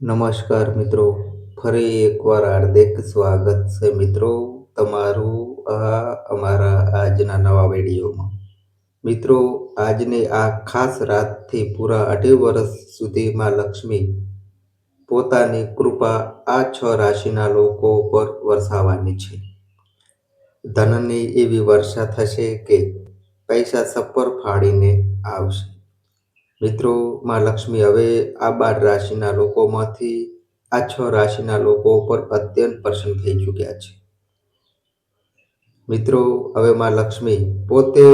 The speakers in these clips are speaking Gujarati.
નમસ્કાર મિત્રો, ફરી એકવાર હાર્દિક સ્વાગત છે મિત્રો તમારું અમારા આજના નવા વિડીયોમાં. મિત્રો, આજની આ ખાસ રાતથી પૂરા 2.5 વર્ષ સુધીમાં લક્ષ્મી પોતાની કૃપા આ 6 રાશિના લોકો પર વરસાવવાની છે. ધનની એવી વર્ષા થશે કે પૈસા સપર ફાડીને આવશે. મિત્રો, માં લક્ષ્મી હવે આ 12 રાશિના લોકોમાંથી આ 6 રાશિના લોકો પર અત્યંત પ્રસન્ન થઈ ચૂક્યા છે. મિત્રો, હવે માં લક્ષ્મી પોતે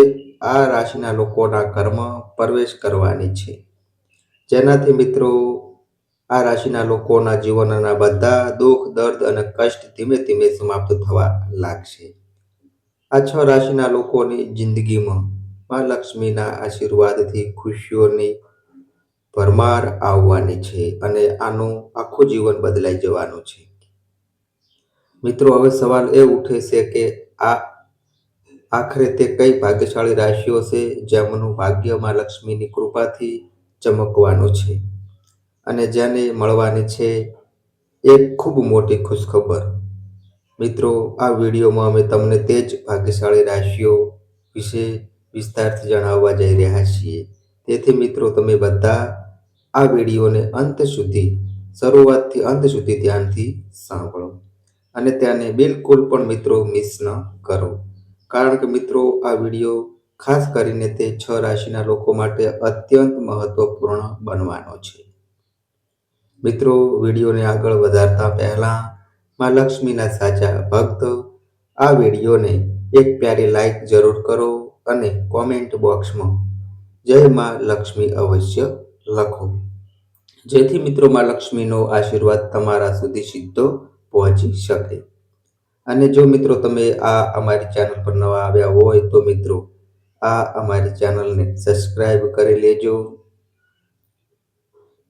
આ રાશિના લોકોના ઘરમાં પ્રવેશ કરવાની છે, જેનાથી મિત્રો આ રાશિના લોકોના જીવનના બધા દુઃખ, દર્દ અને કષ્ટ ધીમે ધીમે સમાપ્ત થવા લાગશે. આ 6 રાશિના લોકોની જિંદગીમાં માં લક્ષ્મીના આશીર્વાદથી ખુશીઓની ભરમાર આવવાની છે અને આનું આખું જીવન બદલાઈ જવાનું છે. મિત્રો, હવે સવાલ એ ઉઠે છે કે આખરે તે કઈ ભાગ્યશાળી રાશિઓ છે જેમનું ભાગ્ય માં લક્ષ્મીની કૃપાથી ચમકવાનું છે અને જેને મળવાની છે એક ખૂબ મોટી ખુશખબર. મિત્રો, આ વિડીયોમાં અમે તમને તે જ ભાગ્યશાળી રાશિઓ વિશે વિસ્તારથી જણાવવા જઈ રહ્યા છીએ. તેથી મિત્રો, તમે બધા આ વિડીયોને શરૂઆતથી અંત સુધી ધ્યાનથી સાંભળો અને તેને બિલકુલ પણ મિત્રો મિસ ન કરો, કારણ કે મિત્રો આ વિડીયો ખાસ કરીને તે 6 રાશિના લોકો માટે અત્યંત મહત્વપૂર્ણ બનવાનો છે. મિત્રો, વિડીયોને આગળ વધારતા પહેલા માં લક્ષ્મીના સાચા ભક્ત આ વિડીયોને એક પ્યારી લાઈક જરૂર કરો અને કોમેન્ટ બોક્સમાં જય માં લક્ષ્મી અવશ્ય લખો, જેથી મિત્રો માં લક્ષ્મીનો આશીર્વાદ તમારા સુધી સીધો પહોંચી શકે. અને જો મિત્રો તમે આ અમારી ચેનલ પર નવા આવ્યા હોય તો મિત્રો આ અમારી ચેનલને સબસ્ક્રાઇબ કરી લેજો,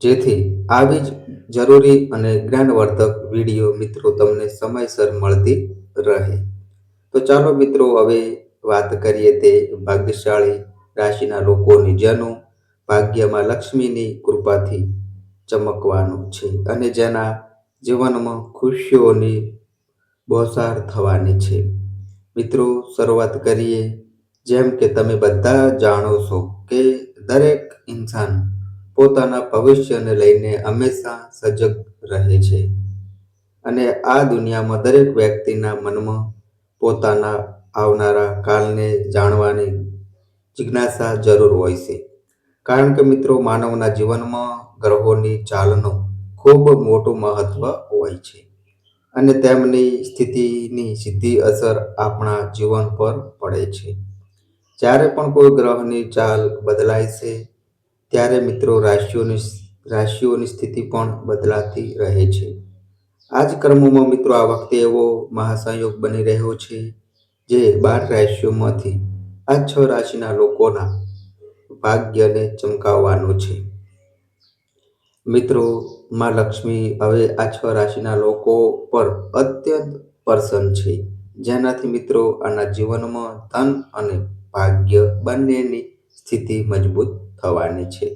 જેથી આવી જ જરૂરી અને જ્ઞાનવર્ધક વિડીયો મિત્રો તમને સમયસર મળતી રહે. તો ચાલો મિત્રો, હવે વાત કરીએ તે ભાગ્યશાળી રાશિના લોકોની જેનું ભાગ્યમાં લક્ષ્મીની કૃપાથી ચમકવાનું છે અને જેના જીવનમાં ખુશીઓની બોસાર થવાની છે. મિત્રો, શરૂઆત કરીએ. જેમ કે તમે બધા જાણો છો કે દરેક ઇન્સાન પોતાના ભવિષ્યને લઈને હંમેશા સજગ રહે છે અને આ દુનિયામાં દરેક વ્યક્તિના મનમાં પોતાના આવનારા કાલને જાણવાની જિજ્ઞાસા જરૂર હોય છે, કારણ કે મિત્રો માનવના જીવનમાં ગ્રહોની ચાલનું ખૂબ મોટું મહત્વ હોય છે અને તેમની સ્થિતિની સીધી અસર આપણા જીવન પર પડે છે. જ્યારે પણ કોઈ ગ્રહની ચાલ બદલાય છે ત્યારે મિત્રો રાશિઓની સ્થિતિ પણ બદલાતી રહે છે. આ જ ક્રમમાં મિત્રો આ વખતે એવો મહાસંયોગ બની રહ્યો છે જે 12 રાશિઓમાંથી આ 6 રાશિના લોકોના ભાગ્યને ચમકાવવાનો છે. મિત્રો, માં લક્ષ્મી હવે આ 6 રાશિના લોકો પર અત્યંત પ્રસન્ન છે, જેનાથી મિત્રો આના જીવનમાં ધન અને ભાગ્ય બંનેની સ્થિતિ મજબૂત થવાની છે.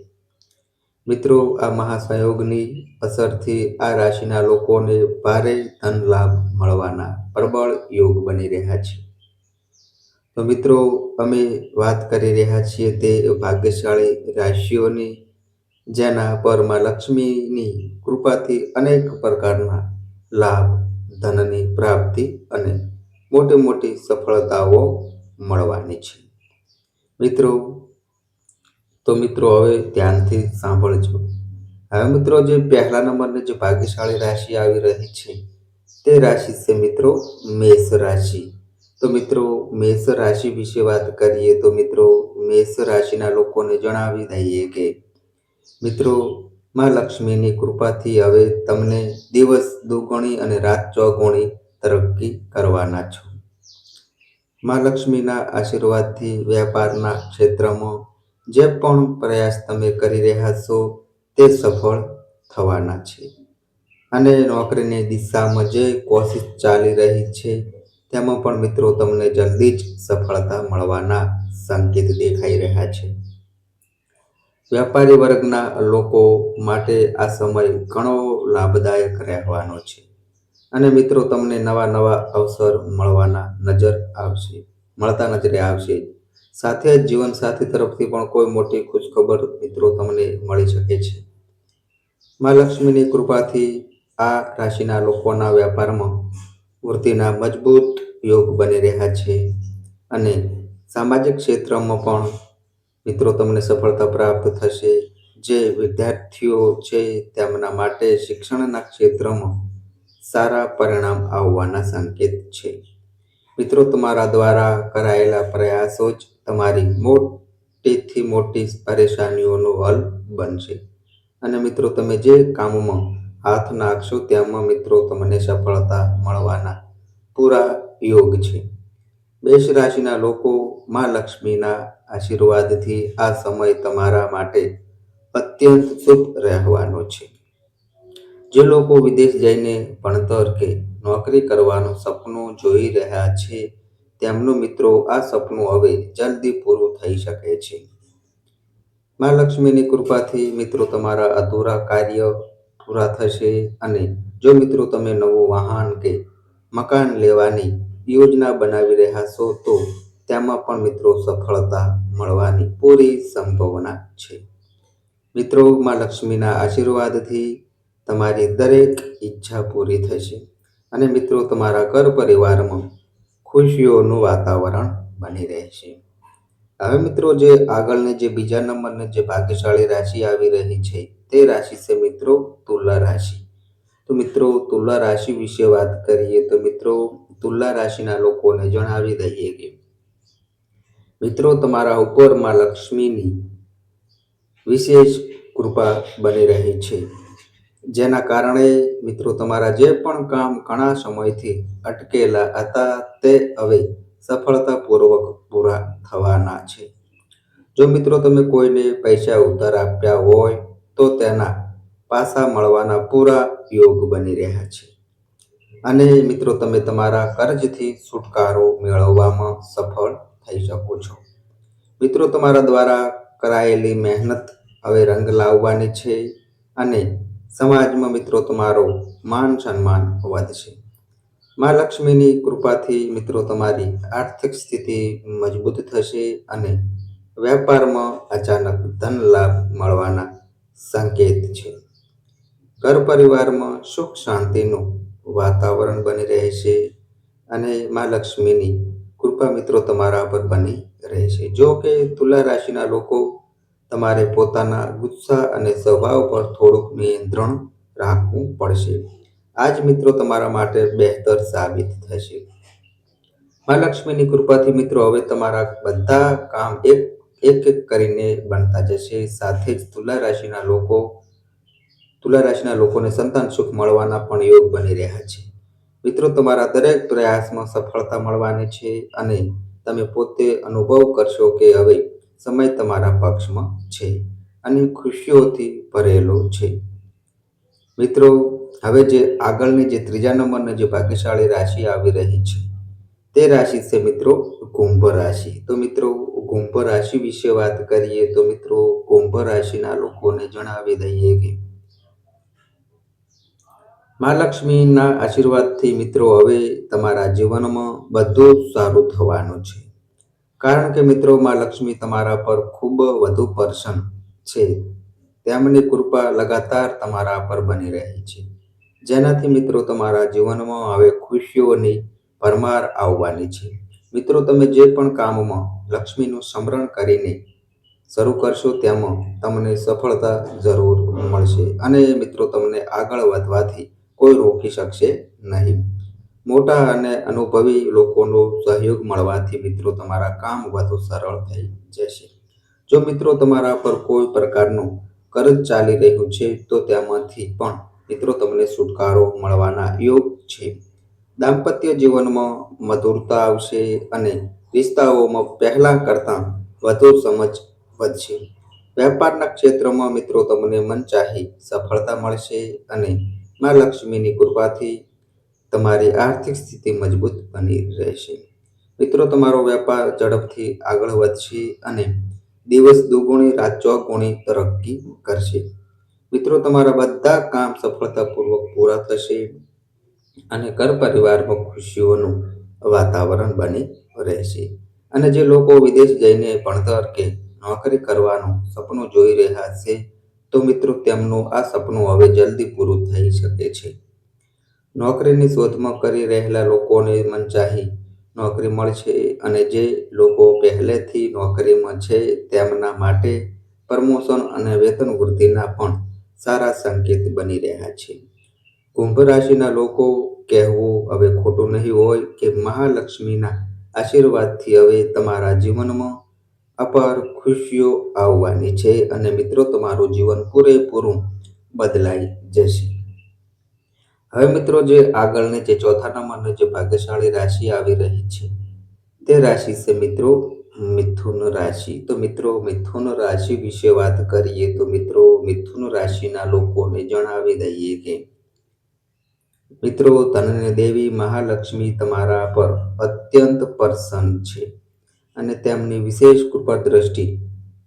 મિત્રો, આ મહાસંયોગની અસરથી આ રાશિના લોકોને ભારે ધન લાભ મળવાના પ્રબળ યોગ બની રહ્યા છે. તો મિત્રો, અમે વાત કરી રહ્યા છીએ તે ભાગ્યશાળી રાશિઓની જેના પર માં લક્ષ્મીની કૃપાથી અનેક પ્રકારના લાભ, ધનની પ્રાપ્તિ અને મોટી મોટી સફળતાઓ મળવાની છે. મિત્રો હવે ધ્યાનથી સાંભળજો. હવે મિત્રો જે પહેલા નંબરની જે ભાગ્યશાળી રાશિ આવી રહી છે તે રાશિ છે મિત્રો મેષ રાશિ. તો મિત્રો મેષ રાશિ વિશે વાત કરીએ તો મિત્રો મેષ રાશિના લોકોને જણાવી દઈએ કે મિત્રો માં લક્ષ્મીની કૃપાથી હવે તમને દિવસ દુગણી અને રાત ચોગુણી તરક્કી કરવાના છો. માં લક્ષ્મીના આશીર્વાદથી વેપારના ક્ષેત્રમાં જે પણ પ્રયાસ તમે કરી રહ્યા છો તે સફળ થવાના છે અને નોકરીની દિશામાં જે કોશિશ ચાલી રહી છે તેમાં પણ મિત્રો તમને જલ્દી જ સફળતા મળવાના સંકેત દેખાઈ રહ્યા છે. વ્યાપારી વર્ગના લોકો માટે આ સમય ઘણો લાભદાયક રહેવાનો છે. અને મિત્રો તમને નવા નવા અવસર મળતા નજરે આવશે. સાથે જ જીવનસાથી તરફથી પણ કોઈ મોટી ખુશખબર મિત્રો તમને મળી શકે છે. મા લક્ષ્મીની કૃપાથી આ રાશિના લોકોના વ્યાપારમાં વૃદ્ધિના મજબૂત યોગ બની રહ્યા છે. અને સામાજિક ક્ષેત્રમાં પણ મિત્રો તમને સફળતા પ્રાપ્ત થશે. જે વિદ્યાર્થીઓ છે તેમના માટે શિક્ષણના ક્ષેત્રમાં સારા પરિણામ આવવાના સંકેત છે. મિત્રો તમારા દ્વારા કરાયેલા પ્રયાસો જ તમારી મોટીથી મોટી પરેશાનીઓનો હલ બનશે. અને મિત્રો તમે જે કામમાં હાથ નાખશો તેમાં મિત્રો તમને સફળતા મળવાના પૂરા યોગ છે. મેષ રાશિના લોકો મા લક્ષ્મીના આશીર્વાદથી આ સમય તમારા માટે અત્યંત શુભ રહેવાનો છે. જે લોકો વિદેશ જઈને ભણતર કે નોકરી કરવાનું સપનું જોઈ રહ્યા છે તેમનું મિત્રો આ સપનું હવે જલ્દી પૂરું થઈ શકે છે. મા લક્ષ્મીની કૃપાથી મિત્રો તમારા અધૂરા કાર્ય પૂરા થશે. અને જો મિત્રો તમે નવું વાહન કે મકાન લેવાની યોજના બનાવી રહ્યા છો તો તેમાં પણ મિત્રો સફળતા મળવાની પૂરી સંભાવના છે. મિત્રો મા લક્ષ્મીના આશીર્વાદથી તમારી દરેક ઈચ્છા પૂરી થશે. અને મિત્રો તમારા ઘર પરિવારમાં ખુશીઓનું વાતાવરણ બની રહેશે. હવે મિત્રો જે આગળની જે બીજા નંબરની જે ભાગ્યશાળી રાશિ આવી રહી છે તે રાશિ છે મિત્રો તુલા રાશિ. તો મિત્રો તુલા રાશિ વિશે વાત કરીએ તો મિત્રો તુલા રાશિના લોકોને જણાવી દઈએ કે મિત્રો તમારા ઉપર માં લક્ષ્મીની વિશેષ કૃપા બની રહી છે. જેના કારણે મિત્રો તમારા જે પણ કામ ઘણા સમયથી અટકેલા હતા તે હવે સફળતાપૂર્વક પૂરા થવાના છે. જો મિત્રો તમે કોઈને પૈસા ઉધાર આપ્યા હોય તો તેના પાછા મળવાના પૂરા યોગ બની રહ્યા છે. અને મિત્રો તમે તમારા કર્જથી છુટકારો મેળવવામાં સફળ થઈ શકો છો. મિત્રો તમારા દ્વારા કરાયેલી મહેનત હવે રંગ લાવવાની છે. અને સમાજમાં મિત્રો તમારો માન સન્માન વધશે. મા લક્ષ્મીની કૃપાથી મિત્રો તમારી આર્થિક સ્થિતિ મજબૂત થશે. અને વેપારમાં અચાનક ધન લાભ મળવાના સંકેત છે. ઘર પરિવારમાં સુખ શાંતિનું વાતાવરણ બની રહેશે. અને મા લક્ષ્મીની કૃપા મિત્રો તમારા પર બની રહેશે. જો કે તુલા રાશિના લોકો તમારે પોતાના ગુસ્સા અને સ્વભાવ પર થોડુંક નિયંત્રણ રાખવું પડશે. આજ મિત્રો તમારા માટે બહેતર સાબિત થશે. મા લક્ષ્મીની કૃપાથી મિત્રો હવે તમારા બધા કામ એક એક કરીને બનતા જશે. સાથે જ તુલા રાશિના લોકોને સંતાન સુખ મળવાના પણ યોગ બની રહ્યા છે. મિત્રો તમારા દરેક પ્રયાસમાં સફળતા મળવાની છે. અને તમે પોતે અનુભવ કરશો કે હવે સમય તમારા પક્ષમાં છે અને ખુશીઓથી ભરેલો છે. મિત્રો હવે જે આગળની જે ત્રીજા નંબરની જે ભાગ્યશાળી રાશિ આવી રહી છે તે રાશિ છે મિત્રો કુંભ રાશિ. તો મિત્રો કુંભ રાશિ વિશે વાત કરીએ તો મિત્રો કુંભ રાશિના લોકોને જણાવી દઈએ કે મા લક્ષ્મીના આશીર્વાદથી મિત્રો હવે તમારા જીવનમાં બધું સારું થવાનું છે. કારણ કે મિત્રો મા લક્ષ્મી તમારા પર ખૂબ વધુ પ્રસન્ન છે. તેમની કૃપા લગાતાર તમારા પર બની રહી છે. જેનાથી મિત્રો તમારા જીવનમાં હવે ખુશીઓની ભરમાર આવવાની છે. મિત્રો તમે જે પણ કામમાં લક્ષ્મીનું સ્મરણ કરીને શરૂ કરશો તેમાં તમને સફળતા જરૂર મળશે. અને મિત્રો તમને આગળ વધવાથી કોઈ રોકી શકશે નહીં. મોટા અને અનુભવી લોકોનો સહયોગ મળવાથી મિત્રો તમારા કામ વધુ સરળ થઈ જશે. જો મિત્રો તમારા પર કોઈ પ્રકારનું કર્જ ચાલી રહ્યું છે તો તેમાંથી પણ મિત્રો તમને છુટકારો મળવાના યોગ છે. દાંપત્ય જીવનમાં મધુરતા આવશે. અને રિશ્તાઓમાં પહેલા કરતાં વધુ સમજ વધશે. વેપારના ક્ષેત્રમાં મિત્રો તમને મનચાહી સફળતા મળશે. અને મા લક્ષ્મીની કૃપાથી તમારી આર્થિક સ્થિતિ મજબૂત બની રહેશે. મિત્રો તમારો વેપાર ઝડપથી આગળ વધશે. અને દિવસ દુગુણી રાત ચોગુણી તરક્કી કરશે. મિત્રો, તમારા બધા કામ સફળતાપૂર્વક પૂરા થશે અને ઘર પરિવારમાં ખુશીઓનું વાતાવરણ બની રહેશે. અને જે લોકો વિદેશ જઈને ભણતર કે નોકરી કરવાનું સપનું જોઈ રહ્યા છે, તો મિત્રો તેમનું આ સપનું હવે જલ્દી પૂરું થઈ શકે છે. નોકરીની શોધમાં કરી રહેલા લોકોને મનચાહી નોકરી મળશે અને જે લોકો પહેલેથી નોકરીમાં છે તેમના માટે પ્રમોશન અને વેતન વૃદ્ધિના પણ સારા સંકેત બની રહ્યા છે. કુંભ રાશિના લોકો કહેવું હવે ખોટું નહીં હોય કે મહાલક્ષ્મીના આશીર્વાદથી હવે તમારા જીવનમાં અપાર ખુશીઓ આવવાની છે અને મિત્રો તમારું જીવન પૂરેપૂરું બદલાઈ જશે. હવે મિત્રો, જે આગળની જે ચોથા નંબરની જે ભાગ્યશાળી રાશિ આવી રહી છે તે રાશિ છે મિત્રો મિથુન રાશિ. તો મિત્રો, મિથુન રાશિ વિશે વાત કરીએ તો મિત્રો મિથુન રાશિના લોકોને જણાવી દઈએ કે મિત્રો, ધનની દેવી મહાલક્ષ્મી તમારા પર અત્યંત પ્રસન્ન છે અને તેમની વિશેષ કૃપા દ્રષ્ટિ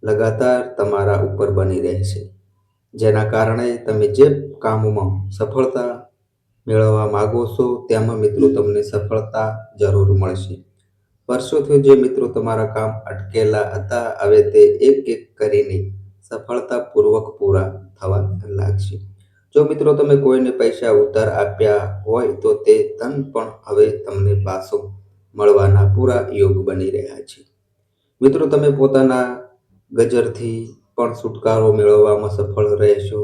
લગાતાર તમારા ઉપર બની રહેશે, જેના કારણે તમે જે કામમાં સફળતા મેળવવા માગો છો તેમાં મિત્રો તમને સફળતા જરૂર મળશે. વર્ષોથી જે મિત્રો તમારા કામ અટકેલા હતા, હવે તે એક એક કરીને સફળતાપૂર્વક પૂરા થવા લાગશે. જો મિત્રો તમે કોઈને પૈસા ઉધાર આપ્યા હોય તો તે ધન પણ હવે તમને પાછું મળવાના પૂરા યોગ બની રહ્યા છે. મિત્રો, તમે પોતાના ગજરથી પણ છુટકારો મેળવવામાં સફળ રહેશો.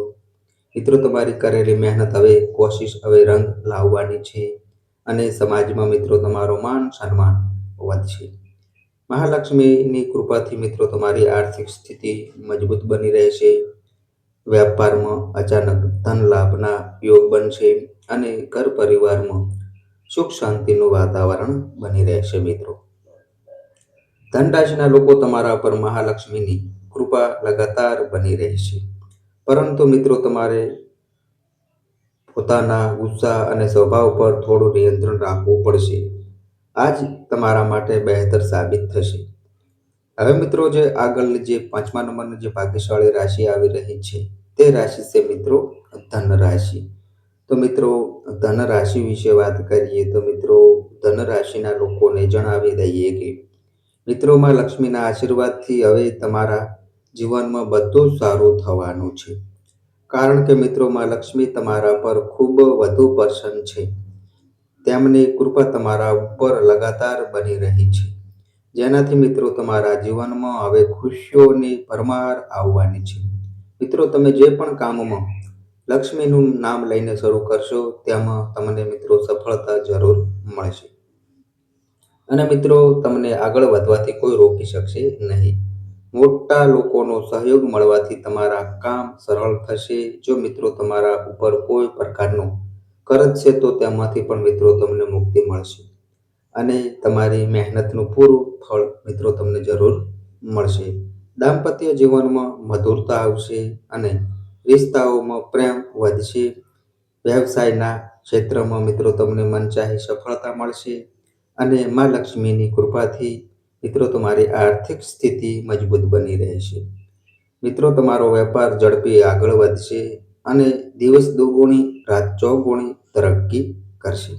મિત્રો, તમારી કરેલી મહેનત હવે કોશિશ હવે રંગ લાવવાની છે અને સમાજમાં મિત્રો તમારો માન સન્માન વધશે. મહાલક્ષ્મીની કૃપાથી મિત્રો તમારી આર્થિક સ્થિતિ મજબૂત બની રહેશે. વ્યાપારમાં અચાનક ધન લાભના યોગ બનશે અને ઘર પરિવારમાં સુખ શાંતિનું વાતાવરણ બની રહેશે. મિત્રો, ધન રાશિના લોકો તમારા પર મહાલક્ષ્મીની કૃપા લગાતાર બની રહેશે, પરંતુ મિત્રો તમારે પોતાના ગુસ્સા અને સ્વભાવ પર થોડું નિયંત્રણ રાખવું પડશે. આ જ તમારા માટે બહેતર સાબિત થશે. હવે મિત્રો, જે આગળની જે પાંચમા નંબરની જે ભાગ્યશાળી રાશિ આવી રહી છે તે રાશિ છે મિત્રો ધન રાશિ. તો મિત્રો, ધન રાશિ વિશે વાત કરીએ તો મિત્રો ધન રાશિના લોકોને જણાવી દઈએ કે મિત્રો માં લક્ષ્મીના આશીર્વાદથી હવે તમારા જીવનમાં બધું સારું થવાનું છે, કારણ કે મિત્રો માં લક્ષ્મી તમારા પર ખૂબ વધુ પ્રસન્ન છે. તેમની કૃપા તમારા ઉપર લગાતાર બની રહી છે, જેનાથી મિત્રો તમારા જીવનમાં હવે ખુશીઓની ભરમાર આવવાની છે. મિત્રો, તમે જે પણ કામમાં લક્ષ્મીનું નામ લઈને શરૂ કરશો તેમાં તમને મિત્રો સફળતા જરૂર મળશે અને મિત્રો તમને આગળ વધવાથી કોઈ રોકી શકશે નહીં. મોટા લોકોનો સહયોગ મળવાથી તમારા કામ સરળ થશે. જો મિત્રો તમારા ઉપર કોઈ પ્રકારનું કરજ છે તો તેમાંથી પણ મિત્રો તમને મુક્તિ મળશે અને તમારી મહેનતનું પૂરું ફળ મિત્રો તમને જરૂર મળશે. દાંપત્ય જીવનમાં મધુરતા આવશે અને રિશ્તાઓમાં પ્રેમ વધશે. વ્યવસાયના ક્ષેત્રમાં મિત્રો તમને મનચાહી સફળતા મળશે અને માં લક્ષ્મીની કૃપાથી મિત્રો તમારી આર્થિક સ્થિતિ મજબૂત બની રહેશે. મિત્રો, તમારો વેપાર ઝડપી આગળ વધશે અને દિવસ દુગુણી રાત ચોગુણી તરક્કી કરશે.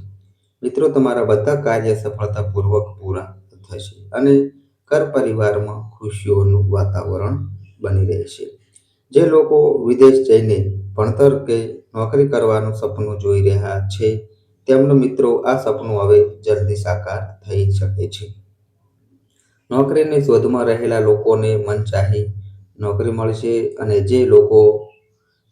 મિત્રો, તમારા બધા કાર્ય સફળતાપૂર્વક પૂરા થશે અને ઘર પરિવારમાં ખુશીઓનું વાતાવરણ બની રહેશે. જે લોકો વિદેશ જઈને ભણતર કે નોકરી કરવાનું સપનું જોઈ રહ્યા છે તેમનું મિત્રો આ સપનું હવે જલ્દી સાકાર થઈ શકે છે. નોકરીની શોધમાં રહેલા લોકોને મનચાહી નોકરી મળશે અને જે લોકો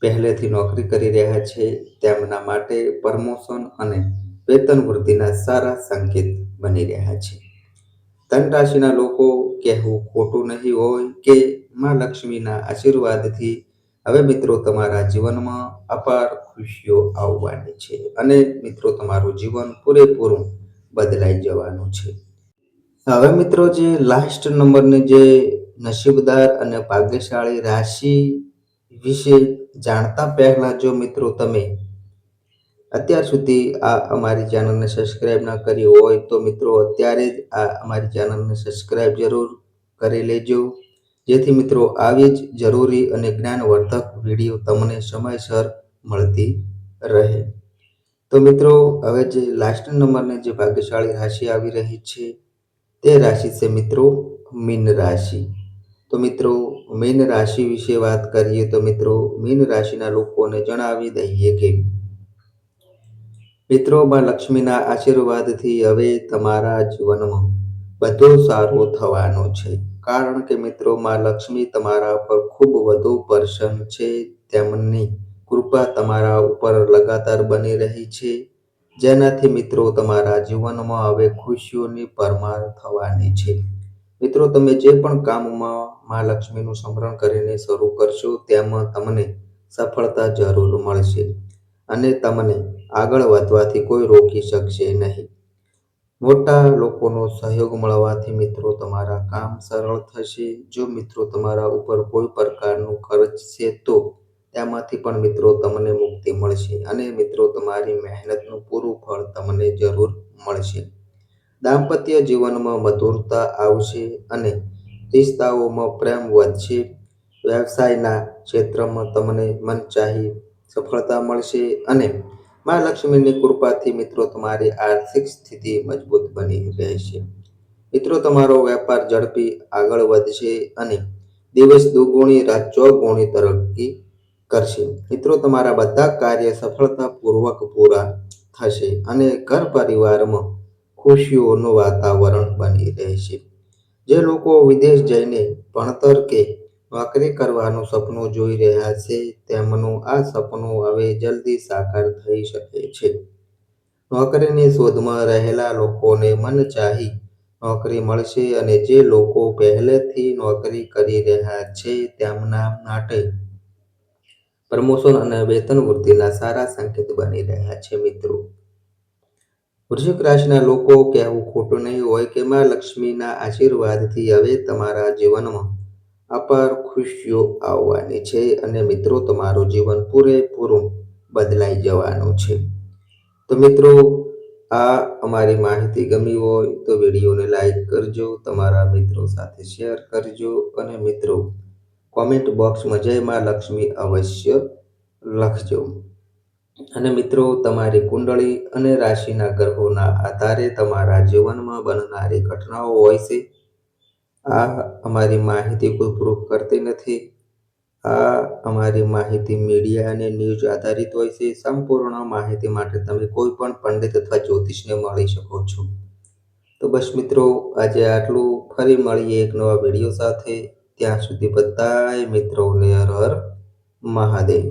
પહેલેથી નોકરી કરી રહ્યા છે તેમના માટે પ્રમોશન અને વેતન વૃદ્ધિના સારા સંકેત બની રહ્યા છે. ધન રાશિના લોકો કહેવું ખોટું નહીં હોય કે માં લક્ષ્મીના આશીર્વાદથી હવે મિત્રો તમારા જીવનમાં અપાર ખુશીઓ આવવાની છે અને મિત્રો તમારું જીવન પૂરેપૂરું બદલાઈ જવાનું છે. હવે મિત્રો, જે લાસ્ટ નંબરની જે નસીબદાર અને ભાગ્યશાળી રાશિ વિશે જાણતા પહેલા જો મિત્રો તમે અત્યાર સુધી આ અમારી ચેનલને સબસ્ક્રાઇબ ના કરી હોય તો મિત્રો અત્યારે જ આ અમારી ચેનલને સબસ્ક્રાઇબ જરૂર કરી લેજો જેથી મિત્રો આવી જ જરૂરી અને જ્ઞાનવર્ધક વિડીયો તમને સમયસર મળતી રહે. તો મિત્રો હવે જે લાસ્ટ નંબરની જે ભાગ્યશાળી રાશિ આવી રહી છે તે રાશિ છે મિત્રો મીન રાશિ. તો મિત્રો મીન રાશિ વિશે વાત કરીએ તો મિત્રો મીન રાશિના લોકોને જણાવી દઈએ કે મિત્રો માં લક્ષ્મીના આશીર્વાદથી હવે તમારા જીવનમાં બધું સારું થવાનું છે. કારણ કે મિત્રો માં લક્ષ્મી તમારા પર ખૂબ વધુ પ્રસન્ન છે. તેમની કૃપા તમારા ઉપર લગાતાર બની રહી છે, જેનાથી મિત્રો તમારા જીવનમાં હવે ખુશીઓની પરમાર થવાની છે. મિત્રો તમે જે પણ કામમાં માં લક્ષ્મીનું સ્મરણ કરીને શરૂ કરશો તેમાં તમને સફળતા જરૂર મળશે અને તમને આગળ વધવાથી કોઈ રોકી શકશે નહીં. મોટા લોકોનો સહયોગ મળવાથી મિત્રો તમારા કામ સરળ થશે. જો મિત્રો તમારા ઉપર કોઈ પ્રકારનું ખર્ચ છે તો તેમાંથી પણ મિત્રો તમને મુક્તિ મળશે અને મિત્રો તમારી મહેનતનું પૂરું ફળ તમને જરૂર મળશે. દાંપત્ય જીવનમાં મધુરતા આવશે અને રિશ્તાઓમાં પ્રેમ વધશે. વ્યવસાયના ક્ષેત્રમાં તમને મનચાહી સફળતા મળશે અને માં લક્ષ્મીની કૃપાથી મિત્રો તમારી આર્થિક સ્થિતિ મજબૂત બની રહેશે. મિત્રો તમારો વેપાર ઝડપી આગળ વધશે અને દિવસ દુગુણી રાત ચોગુણી તરક્કી કરશે. મિત્રો તમારા બધા કાર્ય સફળતાપૂર્વક પૂરા થશે અને ઘર પરિવારમાં ખુશીઓનું વાતાવરણ બની રહેશે. જે લોકો વિદેશ જઈને ભણતર કે નોકરી કરવાનું સપનું જોઈ રહ્યા છે તેમનું આ સપનું હવે જલ્દી સાકાર થઈ શકે છે. નોકરીની શોધમાં રહેલા લોકોને મનચાહી નોકરી મળશે અને જે લોકો પહેલેથી નોકરી કરી રહ્યા છે તેમના માટે પ્રમોશન અને વેતન વૃદ્ધિના સારા સંકેત બની રહ્યા છે. મિત્રો વૃશ્ચિક રાશિના લોકો કહેવું ખોટું નહીં હોય કે માં લક્ષ્મીના આશીર્વાદથી હવે તમારા જીવનમાં અપાર ખુશીઓ આવવાની છે અને મિત્રો તમારું જીવન પૂરેપૂરું બદલાઈ જવાનું છે. તો મિત્રો આ અમારી માહિતી ગમી હોય તો વિડીયોને લાઈક કરજો, તમારા મિત્રો સાથે શેર કરજો અને મિત્રો કોમેન્ટ બોક્સમાં જય માં લક્ષ્મી અવશ્ય લખજો. અને મિત્રો તમારી કુંડળી અને રાશિના ગ્રહોના આધારે તમારા જીવનમાં બનનારી ઘટનાઓ હોય છે. આ અમારી માહિતી કોઈ પ્રૂફ કરતી નથી. આ અમારી માહિતી મીડિયા અને ન્યૂઝ આધારિત હોય છે. સંપૂર્ણ માહિતી માટે તમે કોઈ પણ પંડિત અથવા જ્યોતિષને મળી શકો છો. તો બસ મિત્રો આજે આટલું. ફરી મળીએ એક નવા વિડીયો સાથે. ત્યાં સુધી બધાય મિત્રોને હર હર મહાદેવ.